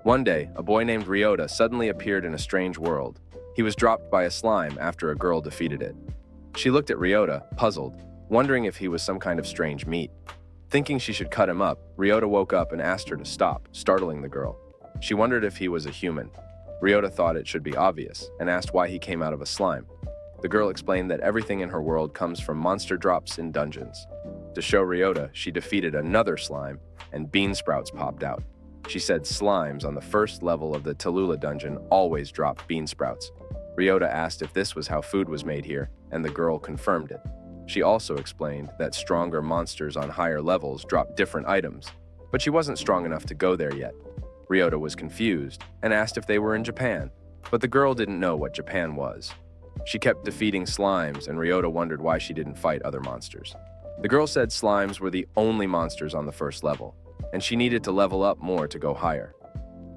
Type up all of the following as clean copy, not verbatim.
One day, a boy named Ryota suddenly appeared in a strange world. He was dropped by a slime after a girl defeated it. She looked at Ryota, puzzled, wondering if he was some kind of strange meat. Thinking she should cut him up, Ryota woke up and asked her to stop, startling the girl. She wondered if he was a human. Ryota thought it should be obvious and asked why he came out of a slime. The girl explained that everything in her world comes from monster drops in dungeons. To show Ryota, she defeated another slime and bean sprouts popped out. She said slimes on the first level of the Tallulah dungeon always dropped bean sprouts. Ryota asked if this was how food was made here, and the girl confirmed it. She also explained that stronger monsters on higher levels drop different items, but she wasn't strong enough to go there yet. Ryota was confused and asked if they were in Japan, but the girl didn't know what Japan was. She kept defeating slimes, and Ryota wondered why she didn't fight other monsters. The girl said slimes were the only monsters on the first level, and she needed to level up more to go higher.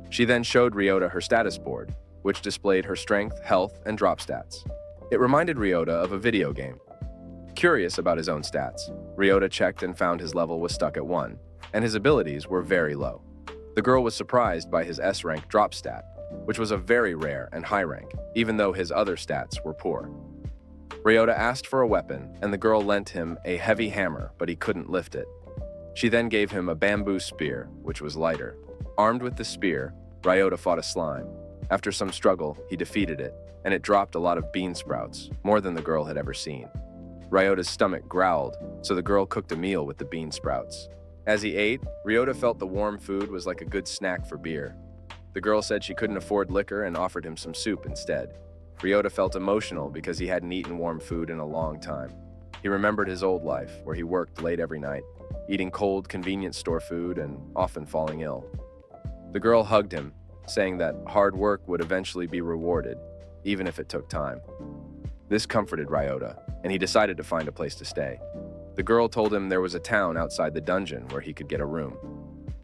She then showed Ryota her status board, which displayed her strength, health, and drop stats. It reminded Ryota of a video game. Curious about his own stats, Ryota checked and found his level was stuck at 1, and his abilities were very low. The girl was surprised by his S-rank drop stat, which was a very rare and high rank, even though his other stats were poor. Ryota asked for a weapon, and the girl lent him a heavy hammer, but he couldn't lift it. She then gave him a bamboo spear, which was lighter. Armed with the spear, Ryota fought a slime. After some struggle, he defeated it, and it dropped a lot of bean sprouts, more than the girl had ever seen. Ryota's stomach growled, so the girl cooked a meal with the bean sprouts. As he ate, Ryota felt the warm food was like a good snack for beer. The girl said she couldn't afford liquor and offered him some soup instead. Ryota felt emotional because he hadn't eaten warm food in a long time. He remembered his old life, where he worked late every night, eating cold convenience store food and often falling ill. The girl hugged him, saying that hard work would eventually be rewarded, even if it took time. This comforted Ryota, and he decided to find a place to stay. The girl told him there was a town outside the dungeon where he could get a room.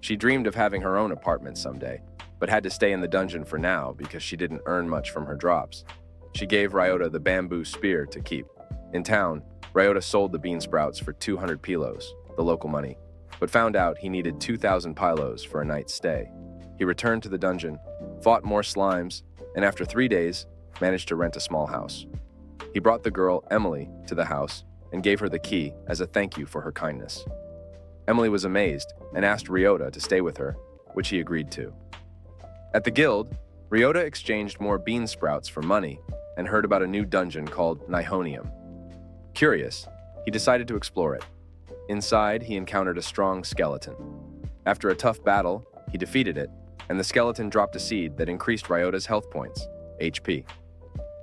She dreamed of having her own apartment someday, but had to stay in the dungeon for now because she didn't earn much from her drops. She gave Ryota the bamboo spear to keep. In town, Ryota sold the bean sprouts for 200 pilos, the local money, but found out he needed 2,000 pilos for a night's stay. He returned to the dungeon, fought more slimes, and after 3 days, managed to rent a small house. He brought the girl, Emily, to the house and gave her the key as a thank you for her kindness. Emily was amazed and asked Ryota to stay with her, which he agreed to. At the guild, Ryota exchanged more bean sprouts for money and heard about a new dungeon called Nihonium. Curious, he decided to explore it. Inside, he encountered a strong skeleton. After a tough battle, he defeated it, and the skeleton dropped a seed that increased Ryota's health points, HP.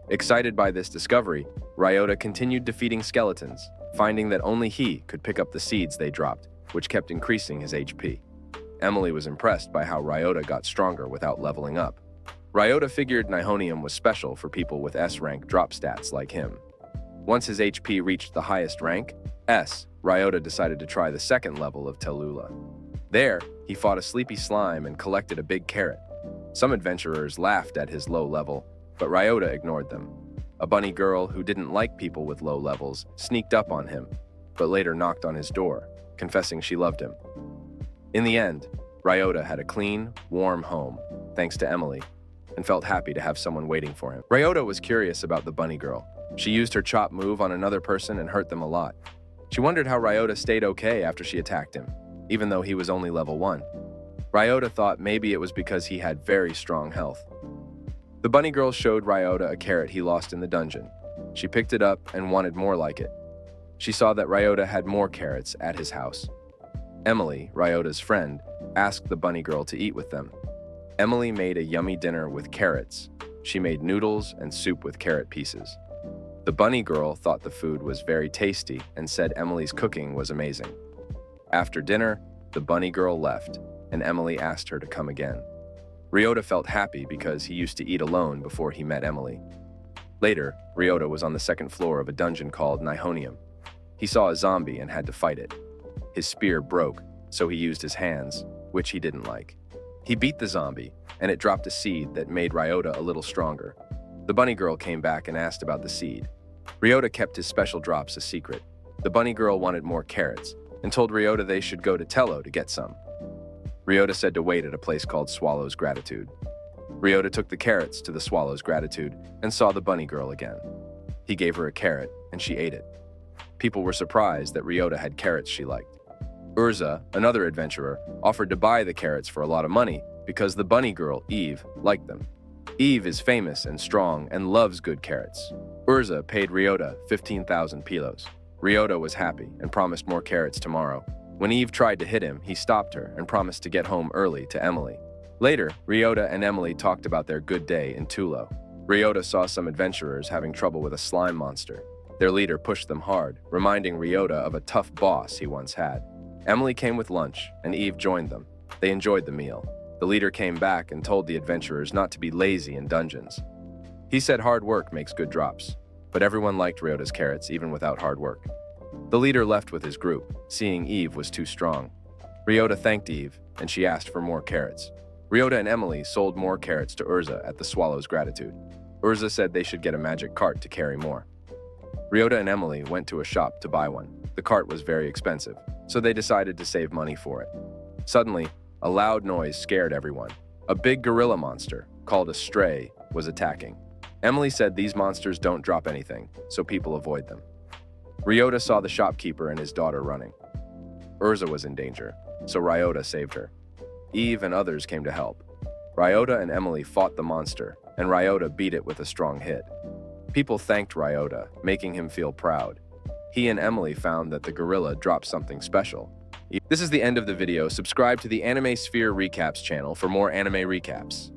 Excited by this discovery, Ryota continued defeating skeletons, finding that only he could pick up the seeds they dropped, which kept increasing his HP. Emily was impressed by how Ryota got stronger without leveling up. Ryota figured Nihonium was special for people with S-rank drop stats like him. Once his HP reached the highest rank, S, Ryota decided to try the second level of Tallulah. There, he fought a sleepy slime and collected a big carrot. Some adventurers laughed at his low level, but Ryota ignored them. A bunny girl who didn't like people with low levels sneaked up on him, but later knocked on his door, confessing she loved him. In the end, Ryota had a clean, warm home, thanks to Emily, and felt happy to have someone waiting for him. Ryota was curious about the bunny girl. She used her chop move on another person and hurt them a lot. She wondered how Ryota stayed okay after she attacked him, even though he was only level 1. Ryota thought maybe it was because he had very strong health. The bunny girl showed Ryota a carrot he lost in the dungeon. She picked it up and wanted more like it. She saw that Ryota had more carrots at his house. Emily, Ryota's friend, asked the bunny girl to eat with them. Emily made a yummy dinner with carrots. She made noodles and soup with carrot pieces. The bunny girl thought the food was very tasty and said Emily's cooking was amazing. After dinner, the bunny girl left, and Emily asked her to come again. Ryota felt happy because he used to eat alone before he met Emily. Later, Ryota was on the second floor of a dungeon called Nihonium. He saw a zombie and had to fight it. His spear broke, so he used his hands, which he didn't like. He beat the zombie, and it dropped a seed that made Ryota a little stronger. The bunny girl came back and asked about the seed. Ryota kept his special drops a secret. The bunny girl wanted more carrots and told Ryota they should go to Tello to get some. Ryota said to wait at a place called Swallow's Gratitude. Ryota took the carrots to the Swallow's Gratitude and saw the bunny girl again. He gave her a carrot, and she ate it. People were surprised that Ryota had carrots she liked. Urza, another adventurer, offered to buy the carrots for a lot of money because the bunny girl, Eve, liked them. Eve is famous and strong and loves good carrots. Urza paid Ryota 15,000 pilos. Ryota was happy and promised more carrots tomorrow. When Eve tried to hit him, he stopped her and promised to get home early to Emily. Later, Ryota and Emily talked about their good day in Tulo. Ryota saw some adventurers having trouble with a slime monster. Their leader pushed them hard, reminding Ryota of a tough boss he once had. Emily came with lunch, and Eve joined them. They enjoyed the meal. The leader came back and told the adventurers not to be lazy in dungeons. He said hard work makes good drops, but everyone liked Ryota's carrots even without hard work. The leader left with his group, seeing Eve was too strong. Ryota thanked Eve, and she asked for more carrots. Ryota and Emily sold more carrots to Urza at the Swallow's Gratitude. Urza said they should get a magic cart to carry more. Ryota and Emily went to a shop to buy one. The cart was very expensive, so they decided to save money for it. Suddenly, a loud noise scared everyone. A big gorilla monster, called a stray, was attacking. Emily said these monsters don't drop anything, so people avoid them. Ryota saw the shopkeeper and his daughter running. Urza was in danger, so Ryota saved her. Eve and others came to help. Ryota and Emily fought the monster, and Ryota beat it with a strong hit. People thanked Ryota, making him feel proud. He and Emily found that the gorilla dropped something special. This is the end of the video. Subscribe to the Anime Sphere Recaps channel for more anime recaps.